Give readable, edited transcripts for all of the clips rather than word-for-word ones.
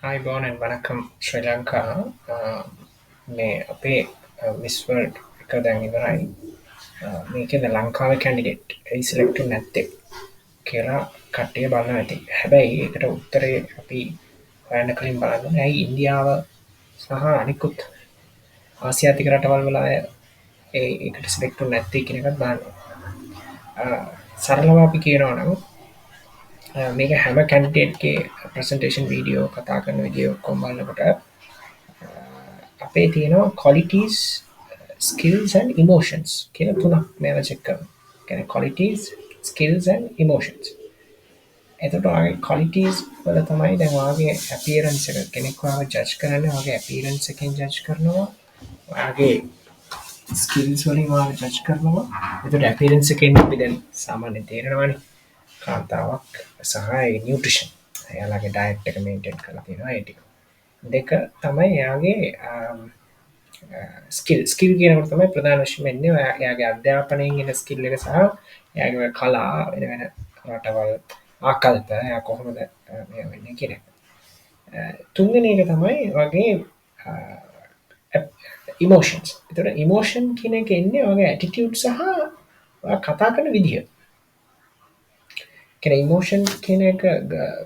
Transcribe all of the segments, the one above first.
Hi, born and Vanakkam, Sri Lanka. මේ අපේ miss world එක දැන් ඉවරයි. මේකෙන් ලංකාවේ කැන්ඩිඩේට් ඒ සිලෙක්ට් නැත්තේ කියලා කට්ටිය බලනවා ඇති. හැබැයි ඒකට උත්තරේ අපි හොයන්න කලින් බලන්න ඕනේ ඇයි ඉන්දියාව සහ අනිකුත් ආසියාතික රටවල් වල අය ඒකට සිලෙක්ට් නැත්තේ කියන එකත් බලන්න ඕනේ. සරලව අපි කියනවා නම් මේක හැම කැන්ඩිඩේට්ගේ ප්‍රසන්ටේෂන් වීඩියෝ කතා කරන විදිය ඔක්කොම බලනකොට අපේ තියෙනවා qualities, skills and emotions කියලා තුනක් මේවා චෙක් කරනවා. කියන්නේ qualities, skills and emotions. එතකොට ආගේ qualities වල තමයි දැන් වාගේ appearance එක කෙනෙක් වාගේ judge කරන්නේ වාගේ appearance එකෙන් judge කරනවා. වාගේ skills වලින් වාගේ judge කරනවා. එතකොට appearance එකෙන් අපි දැන් සාමාන්‍යයෙන් තේරෙනවානේ කාන්තාවක් සහ nutrition. එයාලගේ diet එක maintain කරලා තියෙනවා ඒ ටික. දෙක තමයි එයාගේ ස්කිල් කියනකට තමයි ප්‍රධාන වශයෙන් එන්නේ එයාගේ අධ්‍යාපනයෙන් එන ස්කිල් එක සහ එයාගේ කලා වෙන වෙන රටවල් ආකල්ප එයා කොහොමද මේ වෙන්නේ කියන එක. තුන්වෙනි එක තමයි වගේ ඉමෝෂන්ස්. ඒතකොට ඉමෝෂන් කියන එක එන්නේ වගේ ඇටිටියුඩ් සහ ඔයා කතා කරන විදිය. කියන ඉමෝෂන් කියන එක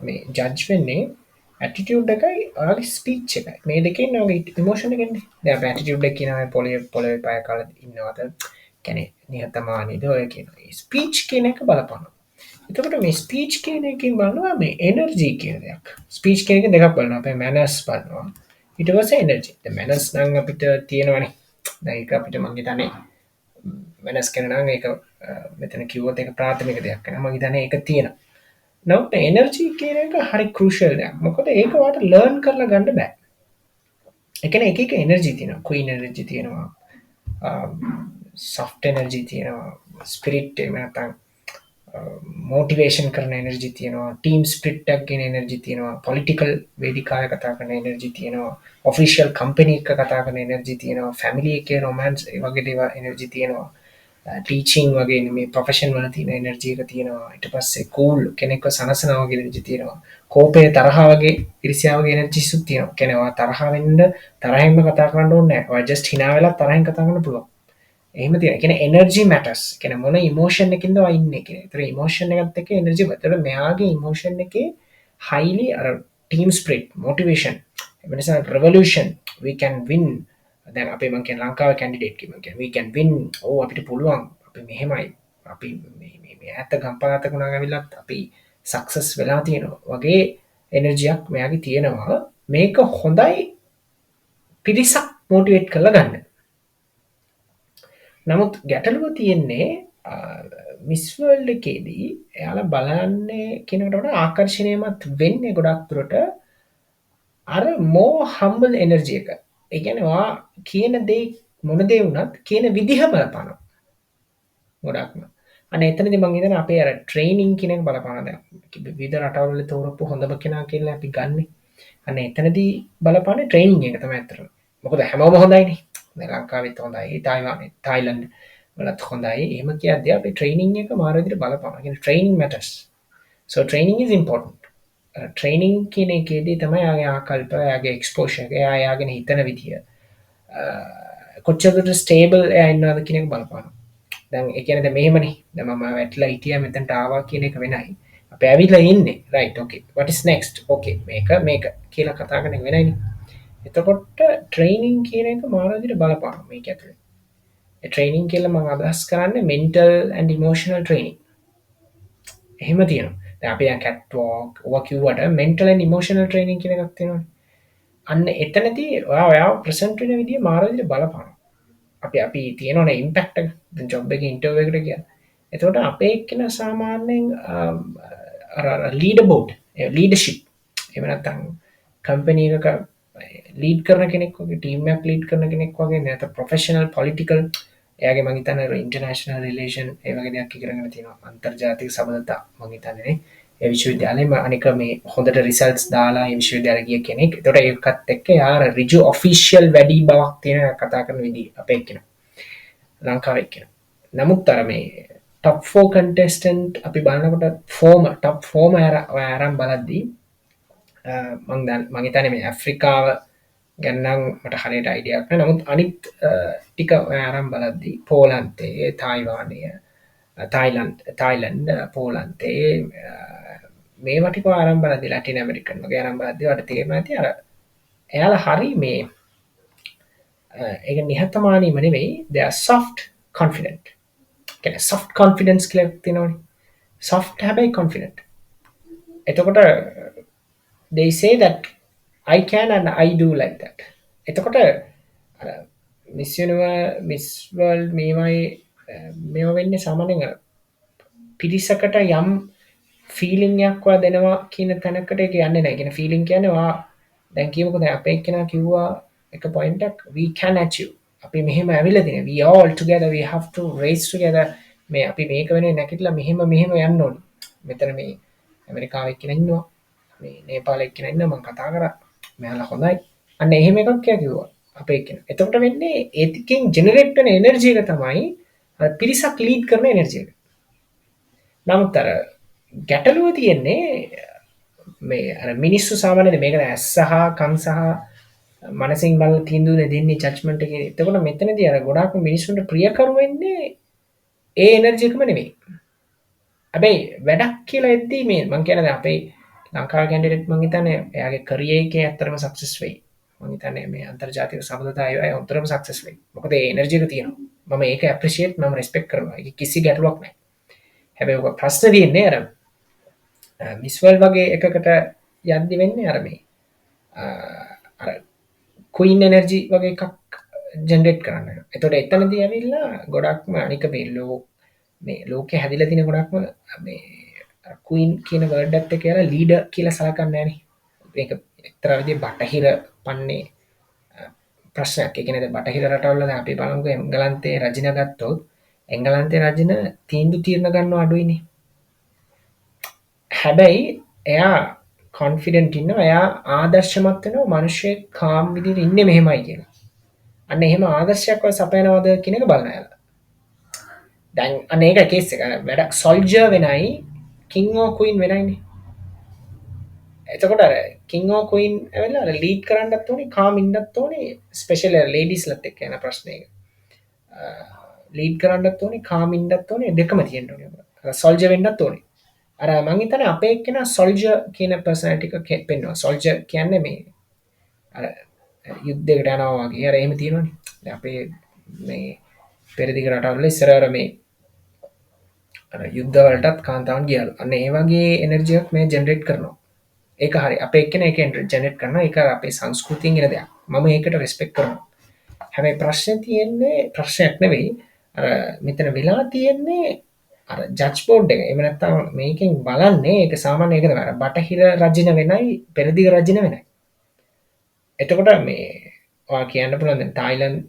මේ ජජ් වෙන්නේ ඇටිටියුඩ් එකයි ඔයාගේ ස්පීච් එකයි. මේ දෙකෙන් ඔයාගේ ඉමෝෂන් එක එන්නේ. දැන් අපි ඇටිටියුඩ් එක කියනවා පොළවේ පය කාලා ඉන්නවද? කියන්නේ නිහතමානීද ඔය කියනවා. ස්පීච් කියන එක බලපනවා. එතකොට මේ ස්පීච් කියන එකෙන් බලනවා මේ එනර්ජි කියන දෙයක්. ස්පීච් කියන එක දෙකක් බලනවා. අපි මැනර්ස් බලනවා. ඊට පස්සේ එනර්ජි. දැන් මැනර්ස් නම් අපිට තියෙනවනේ. දැන් ඒක අපිට මං හිතන්නේ වෙනස් කරනවා නම් ඒක මෙතන කිව්වොත් ඒක ප්‍රාථමික දෙයක් කරනවා. මං හිතන්නේ ඒක තියෙනවා. නමුත් එනර්ජි කියන එක හරි ක්‍රූෂල් දෙයක්. මොකද ඒක ඔයාලට ලර්න් කරලා ගන්න බෑ. ඒ කියන්නේ එක එක එනර්ජි තියෙනවා. ක්වීන් එනර්ජි තියෙනවා. සොෆ්ට් එනර්ජි තියෙනවා. ස්පිරිට් එහෙම නැත්නම් මොටිවේෂන් කරන එනර්ජි තියෙනවා. ටීම් ස්පිරිට් එකක් කියන එනර්ජි තියෙනවා. පොලිටිකල් වේදිකාවේ කතා කරන එනර්ජි තියෙනවා. ඔෆිෂියල් කම්පැනි එක කතා කරන එනර්ජි තියෙනවා. ෆැමිලි එකේ රොමෑන්ස් ඒ වගේ දේවල් එනර්ජි තියෙනවා. ටීචිං වගේ මේ ප්‍රොෆෙෂන් වල තියෙන එනර්ජි එක තියෙනවා. ඊට පස්සේ කූල් කෙනෙක්ව සනසනවා වගේ එනර්ජි තියෙනවා. කෝපය තරහ වගේ ඉරිසියාව වගේ එනර්ජිස්ුත් තියෙනවා. කියන්නේ ඔයා තරහ වෙන්න තරහින්ම කතා කරන්න ඕනේ නැහැ. ඔයා ජස්ට් hina වෙලා තරහින් කතා කරන්න පුළුවන්. එහෙම තියෙනවා. කියන්නේ එනර්ජි මැටර්ස්. කියන්නේ මොන ඉමෝෂන් එකකින්ද ඔයා ඉන්නේ කියන එක. ඒතර ඉමෝෂන් එකත් එක්ක එනර්ජි ඒතර මෙයාගේ ඉමෝෂන් එකේ highly අර ටීම් ස්පිරිට්, මොටිවේෂන්, එවනසා revolution, we can win. දැන් අපේ මං කියන ලංකාවේ කැන්ඩිඩේට් කි මං කියන we can win. ඔව් අපිට පුළුවන්. අපි මෙහෙමයි. අපි මේ ඈත ගම්පලාතක උනා ගවිලත් අපි සක්සස් වෙලා තියෙනවා. වගේ එනර්ජියක් මෙයාගේ තියෙනවා. මේක හොඳයි පිරිසක් මොටිවේට් කරලා ගන්න. නමුත් ගැටලුව තියෙන්නේ මිස් වර්ල්ඩ් එකේදී එයාලා බලන්නේ කෙනෙකුට වඩා ආකර්ෂණීයමත් වෙන්නේ ගොඩක් දුරට අර more humble energy එක. ඒ කියන්නේ ඔයා කියන දේ මොන දේ වුණත් කියන විදිහ බලපානවා. ගොඩක්ම. අනේ එතනදී මම හිතන්නේ අපේ අර ට්‍රේනින් කියන එක බලපානවා දැන්. විවිධ රටවල් වල තෝරපු හොඳම කෙනා කියලා අපි ගන්නෙ. අනේ එතනදී බලපාන්නේ ට්‍රේනින් එක තමයි අතරම. මොකද හැමෝම හොඳයිනේ. දැන් ලංකාවෙත් හොඳයි, තායිවානෙත්, තායිලන්ඩ් වලත් හොඳයි. එහෙම කියද්දී අපි ට්‍රේනින් එක මාර විදිහට බලපානවා. කියන්නේ training matters. So training is important. Training කියන එකේදී තමයි යාගේ ආකල්ප, යාගේ එක්ස්පෝෂර් එක, යාගෙන හිතන විදිය. කොච්චරද ස්ටේබල් එයා ඉන්නවද කියන එක බලපානවා. දැන් ඒ කියන්නේ දැන් මෙහෙමනේ. දැන් මම වැටලා හිටියා මෙතනට ආවා කියන එක වෙනයි. අපි ඇවිල්ලා ඉන්නේ. right okay. What is next? okay. මේක කියලා කතා කරන එක වෙනයිනේ. එතකොට ට්‍රේනින් කියන එක මාර විදිහට බලපානවා මේක ඇතුලේ. ඒ ට්‍රේනින් කියලා මම අදහස් කරන්නේ mental and emotional training. එහෙම තියෙනවා. දැන් අපි දැන් කැට් වොක් ඔවා කිව්වට mental and emotional training කියන එකක් තියෙනවානේ. අන්න එතනදී ඔයාව ප්‍රසන්ට් වෙන විදිය මාර විදිහට බලපානවා. අපි තියෙනවනේ ඉම්පැක්ට් එක. දැන් ජොබ් එකේ ඉන්ටර්විව් එකකට ගියා. එතකොට අපේ එක්කෙනා සාමාන්‍යයෙන් අර ලීඩර් බෝඩ් ලීඩර්ෂිප් එහෙම නැත්නම් කම්පැනි එකක ලීඩ් කරන කෙනෙක් වගේ ටීම් එකක් ලීඩ් කරන කෙනෙක් වගේ නැත්නම් ප්‍රොෆෙෂනල් පොලිටිකල් එයාගේ මං හිතන්නේ ඉන්ටර්නැෂනල් රිලේෂන් ඒ වගේ දෙයක් ඉගෙනගෙන තියෙනවා අන්තර්ජාතික සබඳතා මං හිතන්නේ ඒ විශ්වවිද්‍යාලෙම අනික මේ හොඳට රිසල්ට්ස් දාලා ඒ විශ්වවිද්‍යාලය ගිය කෙනෙක්. ඒතකොට ඒකත් එක්ක යාර ඍජු ඔෆිෂියල් වැඩි බවක් තියෙන කතා කරන විදිහ අපේ එක්කෙනා. ලංකාවේ එක්කෙනා. නමුත් අර මේ top 4 contestant අපි බලනකොට ටොප් ෆෝම අරන් බලද්දී මං හිතන්නේ මේ ඇෆ්‍රිකාව ගැන නම් මට හරියට අයිඩියාවක් නැහැ. නමුත් අනිත් ටික අරන් බලද්දී පෝලන්තයේ, තායිවානය, තායිලන්ඩ්, පෝලන්තයේ මේවා ටික අරන් බලද්දී ලැටින් ඇමරිකන් වගේ අරන් බලද්දී ඔයාලට තේරෙනවා ඇති අර එයාලා හරි මේ ඒක නිහතමානීම නෙවෙයි, they are soft confident. කියන්නේ soft confidence කියලා තියෙනවනේ. soft හැබැයි confident. එතකොට they say that I can and I do like that. එතකොට අර මිස් යුනිවර්ස් මිස් වර්ල්ඩ් මේවා වෙන්නේ සාමාන්‍යයෙන් අර පිරිසකට යම් ෆීලිං එකක් ඔයා දෙනවා කියන තැනකට ඒක යන්නේ නැහැ. කියන ෆීලිං කියන්නේ ඔයා දැන් කියමුකෝ දැන් අපේ එක්කෙනා කිව්වා එක පොයින්ට් එකක් we can achieve. අපි මෙහෙම ඇවිල්ලා තියෙනවා. we all together we have to race together. මේ අපි මේක වෙනේ නැගිටලා මෙහෙම යන්න ඕනේ. මෙතන මේ ඇමරිකාවේ එක්කෙනා ඉන්නවා. මේ නේපාලේ එක්කෙනා ඉන්නවා මම කතා කරා. මෙයාලා හොඳයි. අන්න එහෙම එකක් කිව්වා අපේ එක්කෙනා. එතකොට වෙන්නේ ඒකෙන් ජෙනරේට් වෙන එනර්ජි එක තමයි අර පිරිසක් ලීඩ් කරන එනර්ජි එක. නමුත් අර ගැටලුව තියෙන්නේ මේ අර මිනිස්සු සාමාන්‍යයෙන් මේක ඇස් සහ කන් සහ මනසින් බලලා තීන්දුව දෙන්නේ ජජ්මන්ට් එකේ. එතකොට මෙතනදී අර ගොඩාක් මිනිස්සුන්ට ප්‍රියකරු වෙන්නේ ඒ එනර්ජි එකම නෙවෙයි. හැබැයි වැඩක් කියලා එද්දී මේ මම කියන්නේ අපේ ලංකාවේ කැන්ඩිඩේට් මම හිතන්නේ එයාගේ කරියර් එකේ ඇත්තටම සක්සස් වෙයි. මම හිතන්නේ මේ අන්තර්ජාතික සබඳතා අය උතරම සක්සස් වෙයි. මොකද ඒ එනර්ජි එක තියෙනවා. මම ඒක ඇප්‍රීෂিয়েට් මම රෙස්පෙක්ට් කරනවා. ඒක කිසි ගැටලුවක් නැහැ. හැබැයි ඔක ප්‍රශ්න තියෙන්නේ අර මිස් වර්ල්ඩ් වගේ එකකට යද්දි වෙන්නේ අර මේ අර ක්වීන් එනර්ජි වගේ එකක් ජෙනරේට් කරන්න. එතකොට එතනදී ඇවිල්ලා ගොඩක්ම අනික මේ ලෝකේ හැදිලා තියෙන ගොඩක්ම මේ ක්වීන් කියන වර්ඩ් එකත් එක්ක කියලා ලීඩර් කියලා සලකන්නේ නැහනේ. මේක එක්තරා විදිහේ බටහිර පන්නේ ප්‍රශ්නයක්. ඒ කියන්නේ දැන් බටහිර රටවල දැන් අපි බලමුකෝ එංගලන්තයේ රජින ගත්තොත් එංගලන්තයේ රජින තීන්දුව తీරන ගන්නව අඩුයිනේ. හැබැයි එයා කොන්ෆිඩන්ට් ඉන්නවා. එයා ආදර්ශමත් වෙනවා මිනිස්සෙක් කාම් විදිහට ඉන්නේ මෙහෙමයි කියලා. අන්න එහෙම ආදර්ශයක් ඔය සපයනවද කියන එක බලන්න යාලා. දැන් අන්න ඒක කේස් එක. වැඩක් සොල්ජර් වෙනයි කිං ඕ ක්වීන් වෙනයිනේ. එතකොට අර කිං ඕ ක්වීන් ඇවිල්ලා අර ලීඩ් කරන්නත් ඕනේ, කාම් ඉන්නත් ඕනේ, ස්පෙෂල් ලේඩීස්ලත් එක්ක යන ප්‍රශ්නේ එක. ලීඩ් කරන්නත් ඕනේ, කාම් ඉන්නත් ඕනේ, දෙකම තියෙන්න ඕනේ. අර සොල්ජර් වෙන්නත් ඕනේ. අර මං හිතන්නේ අපේ එක්කෙනා සොල්ජර් කියන පර්සනැලිටි එක පෙන්වනවා. සොල්ජර් කියන්නේ මේ අර යුද්ධයකට යනවා වගේ. අර එහෙම තියෙනවනේ. දැන් අපේ මේ පෙරදිග රටවල ඉස්සරහට මේ අර යුද්ධ වලටත් කාන්තාවන් ගියලු. අන්න ඒ වගේ එනර්ජි එකක් මේ ජෙනරේට් කරනවා. ඒක හරි. අපේ එක්කෙනා ඒක ජෙනරේට් කරනවා. ඒක අපේ සංස්කෘතියෙන් එන දෙයක්. මම ඒකට රෙස්පෙක්ට් කරනවා. හැබැයි ප්‍රශ්නේ තියෙන්නේ ප්‍රශ්නයක් නෙවෙයි. අර මෙතන වෙලා තියෙන්නේ අර ජජ් බෝඩ් එක. එහෙම නැත්නම් මේකෙන් බලන්නේ ඒක සාමාන්‍ය ඒක තමයි. බටහිර රජින වෙනයි, පෙරදිග රජින වෙනයි. එතකොට මේ ඔයා කියන්න පුළුවන් දැන් තායිලන්ත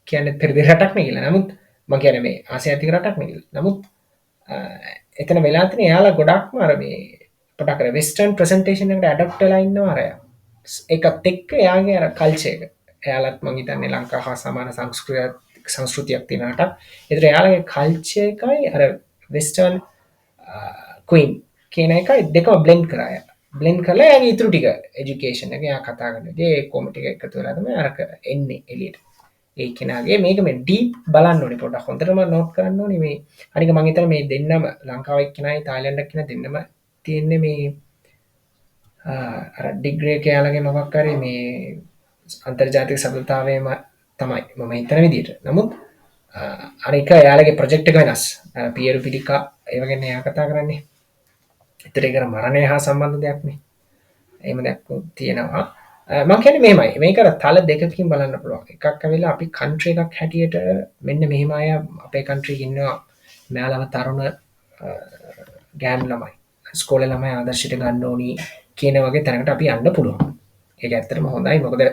කියන්නේ පෙරදිග රටක් නේ කියලා. නමුත් මම කියන්නේ මේ ආසියාතික රටක් නේ කියලා. නමුත් එතන වෙලා තියෙන එයාලා ගොඩක්ම අර මේ පොඩක් අර වෙස්ටර්න් ප්‍රසන්ටේෂන් එකට ඇඩප්ට් වෙලා ඉන්නවා අර ඒකත් එක්ක එයාගේ අර කල්චර් එක. එයාලත් මම හිතන්නේ ලංකාව හා සමාන සංස්කෘතියක් තියෙන රටක්. ඒතර එයාලගේ කල්චර් එකයි අර වෙස්ටර්න් ක්වීන් කියන එකයි දෙකම බ්ලෙන්ඩ් කරා. බ්ලෙන්ඩ් කරලා එයාගේ ඉතුරු ටික এডুকেෂන් එක එයා කතා කරන දේ කොම ටික එකතු වෙලා තමයි අරක එන්නේ එළියට. ඒ කෙනාගේ මේක මේ ඩීප් බලන්න ඕනේ පොඩ්ඩක් හොඳටම නෝට් කරන්න ඕනේ මේ. අනික මම හිතන්නේ මේ දෙන්නම ලංකාවේ එක්කෙනයි තායිලන්ඩ් එක්කෙනා දෙන්නම තියෙන්නේ මේ අර ඩිග්‍රී එක යාලගේ මොකක් හරි මේ අන්තර්ජාතික සබඳතාවයේම තමයි මම හිතන විදිහට. නමුත් අනික යාලගේ ප්‍රොජෙක්ට් එක වෙනස්. පියරු පිටිකා ඒ වගේ නේ යා කතා කරන්නේ. ඒතර ඒක මරණය හා සම්බන්ධ දෙයක් නේ. එහෙම දෙයක් තියෙනවා. මම කියන්නේ මෙහෙමයි. මේක අර තල දෙකකින් බලන්න පුළුවන්. එකක් ඇවිල්ලා අපි කන්ට්‍රි එකක් හැටියට මෙන්න මෙහෙම අය අපේ කන්ට්‍රි එකේ ඉන්නවා. මෙයාලම තරුණ ගෑනු ළමයි. ඉස්කෝලේ ළමයි ආදර්ශයට ගන්න ඕනි කියන වගේ තැනකට අපි යන්න පුළුවන්. ඒක ඇත්තටම හොඳයි. මොකද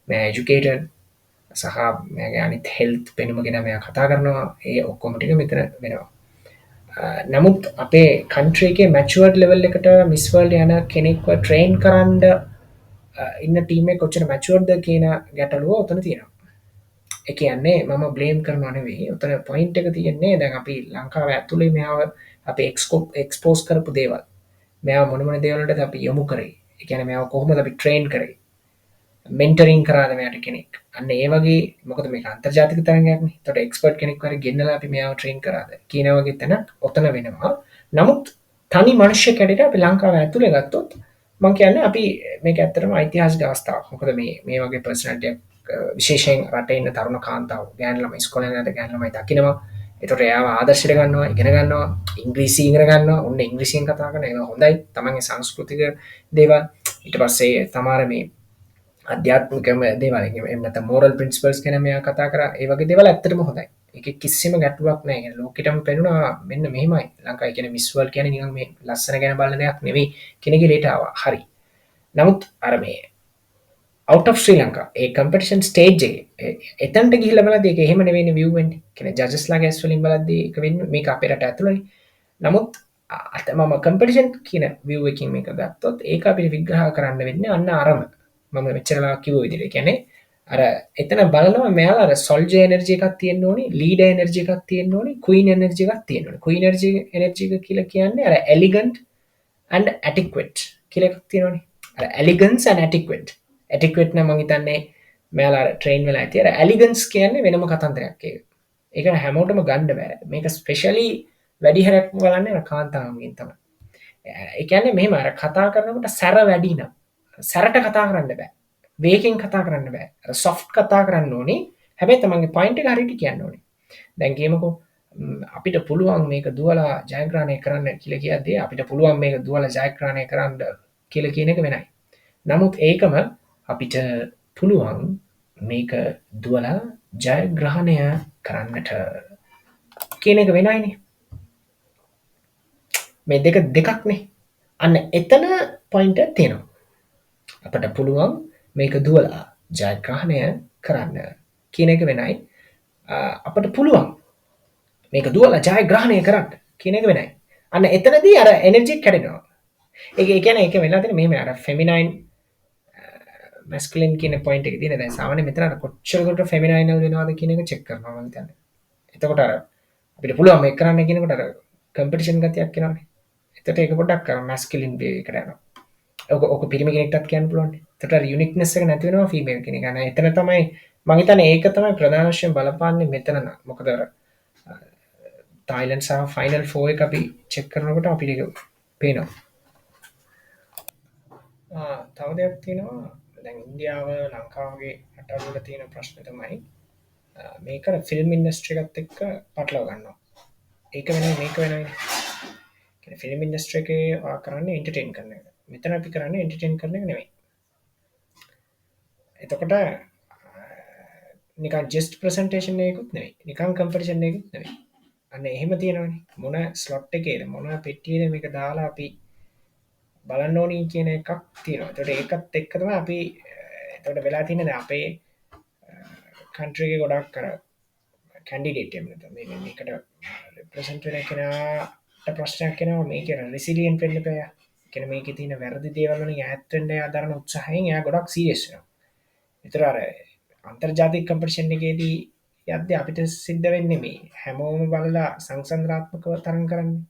මම এডুকেටඩ් සහ මගේ අනිත් හෙල්ත් පෙනුම ගැන මෙයා කතා කරනවා. ඒ ඔක්කොම ටික මෙතන වෙනවා. නමුත් අපේ කන්ට්‍රි එකේ මැචුවර්ඩ් ලෙවල් එකට මිස් වර්ල්ඩ් යන කෙනෙක්ව ට්‍රේන් කරන්න ඉන්න ටීම් එක කොච්චර මැචුවර්ඩ්ද කියන ගැටලුව උතන තියෙනවා. ඒ කියන්නේ මම බ්ලේම් කරනවා නෙවෙයි. උතන පොයින්ට් එක තියෙන්නේ දැන් අපි ලංකාව ඇතුලේ මෙයාව අපි එක්ස්පෝස් කරපු දේවල්. මෙයාව මොන දේවල් වලටද අපි යොමු කරේ. ඒ කියන්නේ මේව කොහොමද අපි ට්‍රේන් කරේ? මෙන්ටරින් කරාද මෙයාට කෙනෙක්? අන්න ඒ වගේ මොකද මේක අන්තර්ජාතික තරඟයක්නේ. ඒතකොට එක්ස්පර්ට් කෙනෙක් වගේ ගෙන්නලා අපි මෙයාව ට්‍රේන් කරාද කියන වගේ තැනක් ඔතන වෙනවා. නමුත් තනි මනුෂ්‍ය කැඩේට අපි ලංකාව ඇතුලේ ගත්තොත් මම කියන්නේ අපි මේක ඇත්තටම ඓතිහාසික අවස්ථාවක්. මොකද මේ වගේ පර්සනැලිටියක් විශේෂයෙන් රටේ ඉන්න තරුණ කාන්තාව ගෑනු ළමයි ඉස්කෝලේ යන ගෑනු ළමයි දකිනවා. ඒතකොට එයාව ආදර්ශයට ගන්නවා, ඉගෙන ගන්නවා, ඉංග්‍රීසි ඉගෙන ගන්නවා. ඔන්න ඉංග්‍රීසියෙන් කතා කරන ඒක හොඳයි. තමන්ගේ සංස්කෘතික දේවල් ඊට පස්සේ තමාර මේ අධ්‍යාත්මිකම දේවල් එහෙම නැත්නම් මෝරල් ප්‍රින්සිපල්ස් ගැන මෙයා කතා කරා. ඒ වගේ දේවල් ඇත්තටම හොඳයි. ඒකේ කිසිම ගැටලුවක් නැහැ. يعني ලෝකෙටම පෙනුණා මෙන්න මෙහෙමයි. ලංකාවේ කියන්නේ මිස් වර්ල්ඩ් කියන්නේ නිකන් මේ ලස්සන ගැන බලන දෙයක් නෙවෙයි කෙනෙක්ගේ ලේට ආවා. හරි. නමුත් අර මේ out of Sri Lanka A competition stage එකේ එතනට ගිහිල්ලා බලද්දී ඒක එහෙම නෙවෙයිනේ view වෙන්නේ. කියන්නේ ජජස් ලාගේ ඇස් වලින් බලද්දී ඒක වෙන්නේ මේක අපේ රට ඇතුළේ. නමුත් මම කම්පිටිෂන් කියන view එකකින් මේක ගත්තොත් ඒක අපිට විග්‍රහ කරන්න වෙන්නේ අන්න අරම. මම මෙච්චරලා කිව්ව විදිහට. කියන්නේ අර එතන බලනවා මෙයාලා අර සොල්ජර් එනර්ජි එකක් තියෙන්න ඕනි, ලීඩර් එනර්ජි එකක් තියෙන්න ඕනි, ක්වීන් එනර්ජි එකක් තියෙන්න ඕනි. ක්වීන් එනර්ජි එක කියලා කියන්නේ අර එලිගන්ට් and adequate කියලා එකක් තියෙනවනේ. අර elegance and adequate. adequate නම් මම හිතන්නේ මෙයාලා ට්‍රේන් වෙලා ඇති. අර elegance කියන්නේ වෙනම කතන්දරයක් ඒක. ඒක හැමෝටම ගන්න බෑ. මේක ස්පෙෂලි වැඩි හරක් බලන්නේ අර කාන්තාවන්ගෙන් තමයි. ඒ කියන්නේ මෙහෙම අර කතා කරනකොට සැර වැඩි නම් සැරට කතා කරන්න බෑ. වේගෙන් කතා කරන්න බෑ. අර soft කතා කරන්න ඕනේ. හැබැයි තමන්ගේ point එක හරියට කියන්න ඕනේ. දැන් කියමුකෝ අපිට පුළුවන් මේක දුවලා ජයග්‍රහණය කරන්න කියලා කියද්දී අපිට පුළුවන් මේක දුවලා ජයග්‍රහණය කරන්න කියලා කියන එක වෙනයි. නමුත් ඒකම අපිට පුළුවන් මේක දුවලා ජයග්‍රහණය කරන්නට කියන එක වෙනයිනේ. මේ දෙකක්නේ. අන්න එතන පොයින්ට් එක තියෙනවා. අපිට පුළුවන් මේක දුවලා ජයග්‍රහණය කරන්න කියන එක වෙනයි. අපිට පුළුවන් මේක දුවලා ජයග්‍රහණය කරන්න කියන එක වෙනයි. අන්න එතනදී අර එනර්ජි එක කැඩෙනවා. ඒ කියන්නේ ඒක වෙලා තියෙන මෙහෙම අර ෆෙමිනයින් මැස්කියුලින් කියන පොයින්ට් එක තියෙන දැන් සාමාන්‍ය මෙතන අර කොච්චරකට ෆෙමිනයිනල් වෙනවද කියන එක චෙක් කරනවා මම හිතන්නේ. එතකොට අර අපිට පුළුවන් මේක කරන්න කියනකොට අර කම්පිටිෂන් ගතියක් එනවානේ. එතකොට ඒක පොඩ්ඩක් මැස්කියුලින් වේ එකට යනවා. ඔක පිරිමි කෙනෙක්ටත් කියන්න පුළුවන්. එතකොට අර යුනික්නෙස් එක නැති වෙනවා ෆීමේල් කෙනෙක්. අනේ එතන තමයි මම හිතන්නේ ඒක තමයි ප්‍රධාන වශයෙන් බලපාන්නේ මෙතන නම්. මොකද අර තායිලන්ඩ් සහ ෆයිනල් 4 එක අපි චෙක් කරනකොට අපිට ඒක පේනවා. තව දෙයක් තියෙනවා. දැන් ඉන්දියාව ලංකාවගේ රටවල තියෙන ප්‍රශ්න තමයි මේක ෆිල්ම් ඉන්ඩස්ට්‍රි එකත් එක්ක පටලවා ගන්නවා. ඒක වෙනයි මේක වෙනයි. කියන්නේ ෆිල්ම් ඉන්ඩස්ට්‍රි එකේ කරන්නේ එන්ටර්ටේන් කරන එක. මෙතන අපි කරන්නේ එන්ටර්ටේන් කරන එක නෙමෙයි. එතකොට නිකන් ජස්ට් ප්‍රසන්ටේෂන් එකකුත් නෙමෙයි. නිකන් කම්පිටිෂන් එකකුත් නෙමෙයි. අන්න එහෙම තියෙනවනේ. මොන ස්ලොට් එකේද මොන පෙට්ටියේද මේක දාලා අපි බලන්න ඕනි කියන එකක් තියෙනවා. ඒකට ඒකත් එක්ක තමයි අපි එතකොට වෙලා තියෙන්නේ දැන් අපේ කන්ට්‍රි එකේ ගොඩක් අර කැන්ඩිඩේට් එහෙම නැත්නම් මේකට රිප්‍රසන්ට් වෙන කෙනාට ප්‍රශ්නයක් එනවා මේකේ රෙසිලියන්ට් වෙන්න බෑ. කියන්නේ මේකේ තියෙන වැරදි දේවල් වලින් ඈත් වෙන්න එයා දරන උත්සාහයෙන් එයා ගොඩක් සීරියස් වෙනවා. ඒතර අර අන්තර්ජාතික කම්පිටිෂන් එකේදී යද්දී අපිට සිද්ධ වෙන්නේ මේ හැමෝම බලලා සංසන්දනාත්මකව තරඟ කරන්නේ.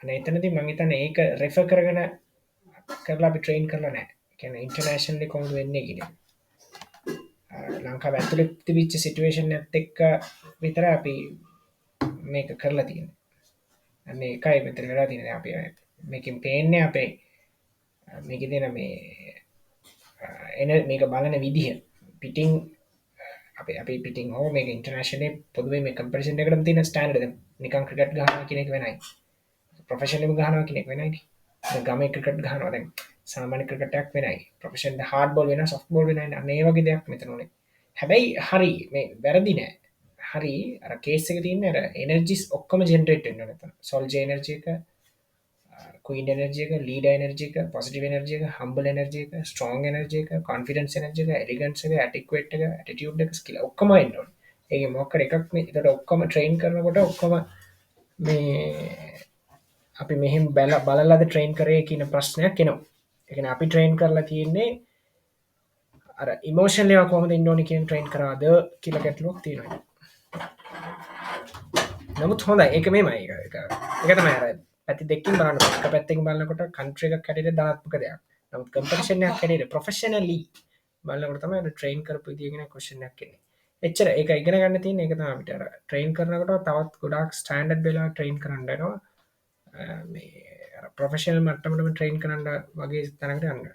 අනේ එතනදී මම හිතන්නේ ඒක රෙෆර් කරගෙන කරලා අපි ට්‍රේන් කරලා නැහැ. ඒ කියන්නේ ඉන්ටර්නැෂනලි කොහොමද වෙන්නේ කියන එක. ලංකාව ඇතුලේ තිබිච්ච සිටුේෂන් එකත් එක්ක විතර අපි මේක කරලා තියෙන්නේ. අනේ ඒකයි මෙතන වෙලා තියෙන්නේ. අපි මේකෙන් පේන්නේ අපේ මේකේ තියෙන මේ මේක බලන විදිහ පිටින් අපි පිටින් හෝ මේක ඉන්ටර්නැෂනලි පොදුවේ මේ කම්පිටිෂන් එකකටම තියෙන ස්ටෑන්ඩඩ් එක නිකන් ක්‍රිකට් ගහනවා කියන එක වෙනයි. ප්‍රොෆෙෂනල්ම ගහනවා කියන එක වෙනයි. දැන් ගමේ ක්‍රිකට් ගහනවා දැන් සාමාන්‍ය ක්‍රිකට් එකක් වෙනයි. ප්‍රොෆෙෂනල් හાર્ඩ් බෝල් වෙනවා සොෆ්ට් බෝල් වෙනයි. අන්න ඒ වගේ දෙයක් මෙතන උනේ. හැබැයි හරි මේ වැරදි නෑ. හරි අර කේස් එකේ තියෙන අර එනර්ජිස් ඔක්කොම ජෙනරේට් වෙනවා නැතන. සොල්ජර් එනර්ජි එක, ක්වීන් එනර්ජි එක, ලීඩර් එනර්ජි එක, පොසිටිව් එනර්ජි එක, හම්බල් එනර්ජි එක, ස්ට්‍රෝං එනර්ජි එක, කොන්ෆිඩන්ස් එනර්ජි එක, එලිගන්ස් එක, ඇටික්වේට් එක, ඇටිටියුඩ් එක, ස්කිල් ඔක්කොම එන්න ඕනේ. ඒකේ මොකක්ද එකක් මේ ඒකට ඔක්කොම ට්‍රේන් කරනකොට ඔක්කොම මේ අපි මෙහෙම බලලාද ට්‍රේන් කරේ කියන ප්‍රශ්නයක් එනවා. ඒ කියන්නේ අපි ට්‍රේන් කරලා තියෙන්නේ අර ඉමෝෂනලි කොහොමද ඉන්න ඕනේ කියන ට්‍රේන් කරාද කියලා ගැටලුවක් තියෙනවා. නමුත් හොඳයි ඒක මෙහෙමයි ඒක තමයි අර පැති දෙකකින් බලන්න එක පැත්තකින් බලනකොට කන්ට්‍රි එකක් හැටියට ධනාත්මක දෙයක්. නමුත් කම්පිටිෂන් එකක් හැටියට ප්‍රොෆෙෂනලි බලනකොට තමයි අර ට්‍රේන් කරපු විදිය ගැන ක්වෙස්චන් එකක් එන්නේ. එච්චර ඒක ඉගෙන ගන්න තියෙන ඒක තමයි අපිට අර ට්‍රේන් කරනකොට තවත් ගොඩාක් ස්ටෑන්ඩඩ් වෙලා ට්‍රේන් කරන්න වෙනවා. මේ ප්‍රොෆෙෂනල් මට්ටමටම ට්‍රේන් කරන්න වගේ තැනකට යන්න.